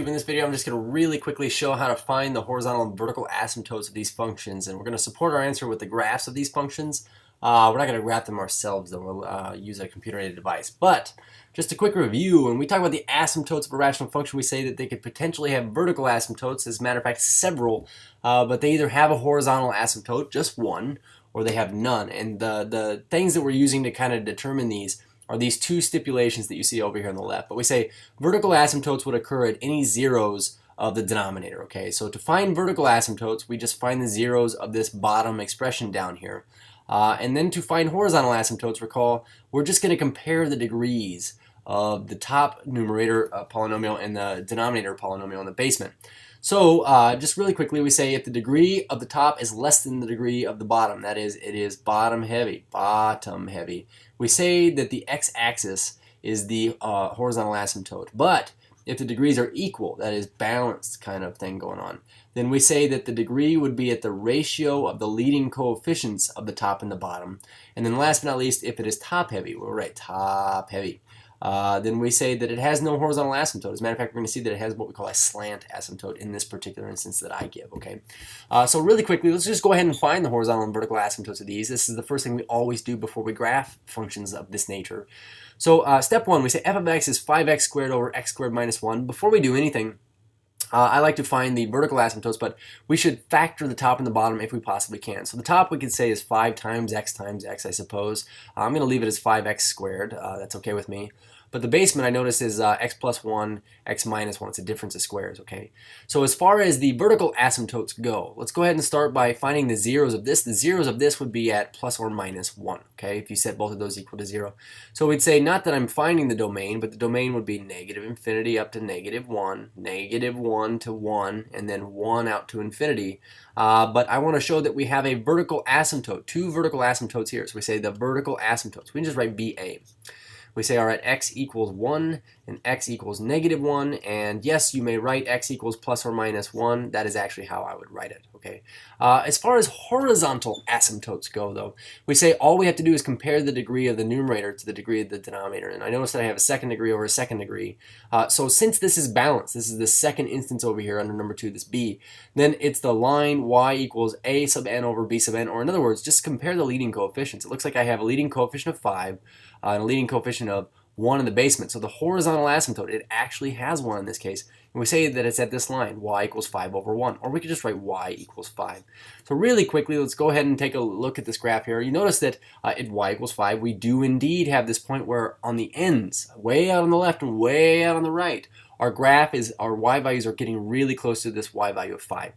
In this video, I'm just going to really quickly show how to find the horizontal and vertical asymptotes of these functions, and we're going to support our answer with the graphs of these functions. We're not going to graph them ourselves, though. We'll use a computer-aided device. But just a quick review, when we talk about the asymptotes of a rational function, we say that they could potentially have vertical asymptotes. As a matter of fact, several, but they either have a horizontal asymptote, just one, or they have none. And the things that we're using to kind of determine these are these two stipulations that you see over here on the left. But we say vertical asymptotes would occur at any zeros of the denominator, okay? So to find vertical asymptotes, we just find the zeros of this bottom expression down here. And then to find horizontal asymptotes, recall, we're just going to compare the degrees of the top numerator polynomial and the denominator polynomial in the basement. So just really quickly, we say if the degree of the top is less than the degree of the bottom, that is, it is bottom heavy, we say that the x-axis is the horizontal asymptote. But if the degrees are equal, that is balanced kind of thing going on, then we say that the degree would be at the ratio of the leading coefficients of the top and the bottom. And then last but not least, if it is top heavy, we'll write top heavy. Then we say that it has no horizontal asymptote. As a matter of fact, we're going to see that it has what we call a slant asymptote in this particular instance that I give, okay? So really quickly, let's just go ahead and find the horizontal and vertical asymptotes of these. This is the first thing we always do before we graph functions of this nature. So step one, we say f of x is 5x squared over x squared minus 1. Before we do anything, I like to find the vertical asymptotes, but we should factor the top and the bottom if we possibly can. So the top we could say is 5 times x, I suppose. I'm going to leave it as 5x squared. That's okay with me. But the basement, I notice, is x plus 1, x minus 1. It's a difference of squares, okay? So as far as the vertical asymptotes go, let's go ahead and start by finding the zeros of this. The zeros of this would be at plus or minus 1, okay, if you set both of those equal to 0. So we'd say not that I'm finding the domain, but the domain would be negative infinity up to negative 1 to 1, and then 1 out to infinity. But I want to show that we have a vertical asymptote, two vertical asymptotes here. So we say the vertical asymptotes. We can just write VA. We say, all right, x equals 1 and x equals negative 1. And yes, you may write x equals plus or minus 1. That is actually how I would write it, okay? As far as horizontal asymptotes go, though, we say all we have to do is compare the degree of the numerator to the degree of the denominator. And I notice that I have a second degree over a second degree. So since this is balanced, this is the second instance over here under number 2, this b, then it's the line y equals a sub n over b sub n. Or in other words, just compare the leading coefficients. It looks like I have a leading coefficient of 5 and a leading coefficient of 1 in the basement. So the horizontal asymptote, it actually has 1 in this case. And we say that it's at this line, y equals 5 over 1. Or we could just write y equals 5. So really quickly, let's go ahead and take a look at this graph here. You notice that at y equals 5, we do indeed have this point where on the ends, way out on the left and way out on the right, our graph is, our y values are getting really close to this y value of 5.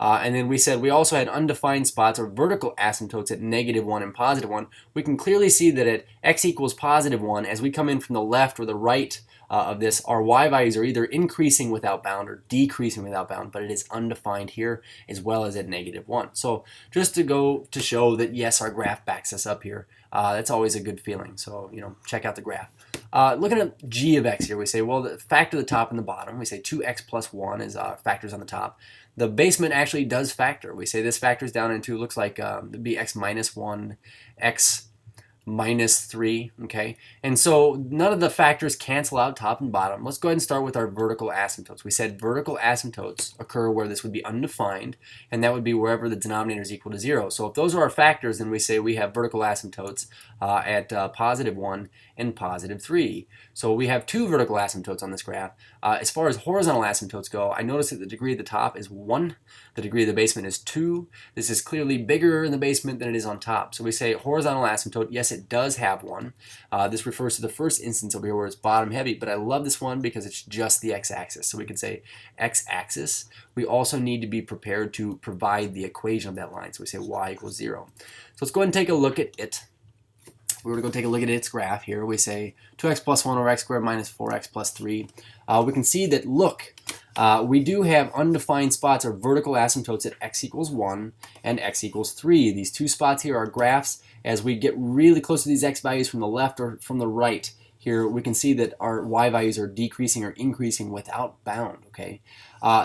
And then we said we also had undefined spots or vertical asymptotes at negative 1 and positive 1. We can clearly see that at x equals positive 1, as we come in from the left or the right of this, our y values are either increasing without bound or decreasing without bound, but it is undefined here as well as at negative 1. So just to go to show that yes, our graph backs us up here, that's always a good feeling. So, you know, check out the graph. Looking at g of x here, we say, well, the factor the top and the bottom. We say 2x plus 1 is factors on the top. The basement actually does factor. We say this factors down into, looks like it'd be x minus 1, x minus 3, okay? And so none of the factors cancel out top and bottom. Let's go ahead and start with our vertical asymptotes. We said vertical asymptotes occur where this would be undefined, and that would be wherever the denominator is equal to 0. So if those are our factors, then we say we have vertical asymptotes at positive 1 and positive 3. So we have two vertical asymptotes on this graph. As far as horizontal asymptotes go, I notice that the degree at the top is 1, the degree of the basement is 2. This is clearly bigger in the basement than it is on top. So we say horizontal asymptote, yes, it does have 1. This refers to the first instance over here where it's bottom heavy, but I love this one because it's just the x-axis. So we can say x-axis. We also need to be prepared to provide the equation of that line. So we say y equals 0. So let's go ahead and take a look at it. We're going to go take a look at its graph here. We say 2x plus 1 over x squared minus 4x plus 3. We can see that, look, we do have undefined spots or vertical asymptotes at x equals 1 and x equals 3. These two spots here are graphs. As we get really close to these x values from the left or from the right, here, we can see that our y values are decreasing or increasing without bound, okay?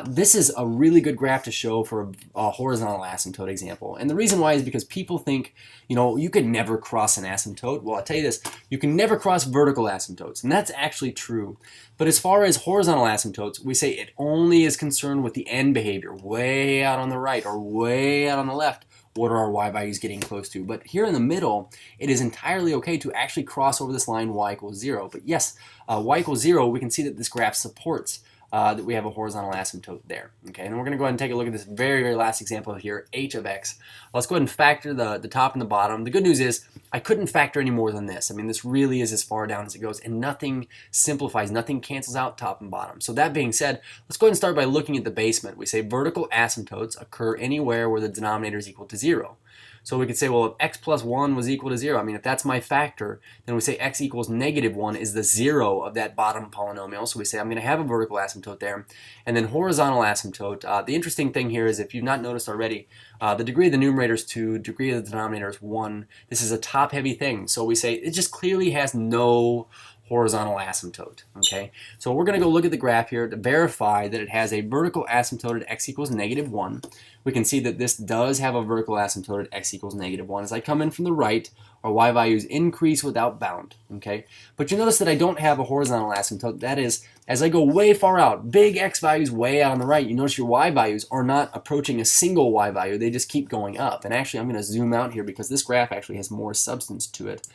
This is a really good graph to show for a horizontal asymptote example. And the reason why is because people think, you could never cross an asymptote. Well, I'll tell you this, you can never cross vertical asymptotes, and that's actually true. But as far as horizontal asymptotes, we say it only is concerned with the end behavior, way out on the right or way out on the left. What are our y values getting close to? But here in the middle, it is entirely okay to actually cross over this line y equals 0. But yes, y equals 0, we can see that this graph supports that we have a horizontal asymptote there. Okay, and we're going to go ahead and take a look at this very, very last example here, h of x. Let's go ahead and factor the top and the bottom. The good news is I couldn't factor any more than this. I mean, this really is as far down as it goes, and nothing simplifies, nothing cancels out top and bottom. So that being said, let's go ahead and start by looking at the basement. We say vertical asymptotes occur anywhere where the denominator is equal to 0. So we could say, well, if x plus 1 was equal to 0, I mean, if that's my factor, then we say x equals negative 1 is the 0 of that bottom polynomial. So we say I'm going to have a vertical asymptote there. And then horizontal asymptote, the interesting thing here is if you've not noticed already, the degree of the numerator is 2, degree of the denominator is 1. This is a top-heavy thing. So we say it just clearly has no horizontal asymptote, okay? So we're going to go look at the graph here to verify that it has a vertical asymptote at x equals negative 1. We can see that this does have a vertical asymptote at x equals negative 1. As I come in from the right, our y values increase without bound, okay? But you notice that I don't have a horizontal asymptote. That is, as I go way far out, big x values way out on the right, you notice your y values are not approaching a single y value. They just keep going up. And actually, I'm going to zoom out here because this graph actually has more substance to it.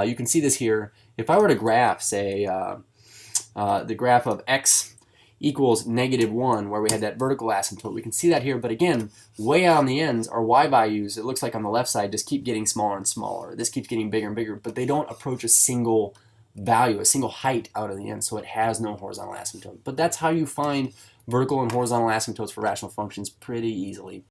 You can see this here. If I were to graph, say, the graph of x equals negative 1, where we had that vertical asymptote, we can see that here. But again, way out on the ends, our y values, it looks like on the left side, just keep getting smaller and smaller. This keeps getting bigger and bigger, but they don't approach a single value, a single height out of the end, so it has no horizontal asymptote. But that's how you find vertical and horizontal asymptotes for rational functions pretty easily.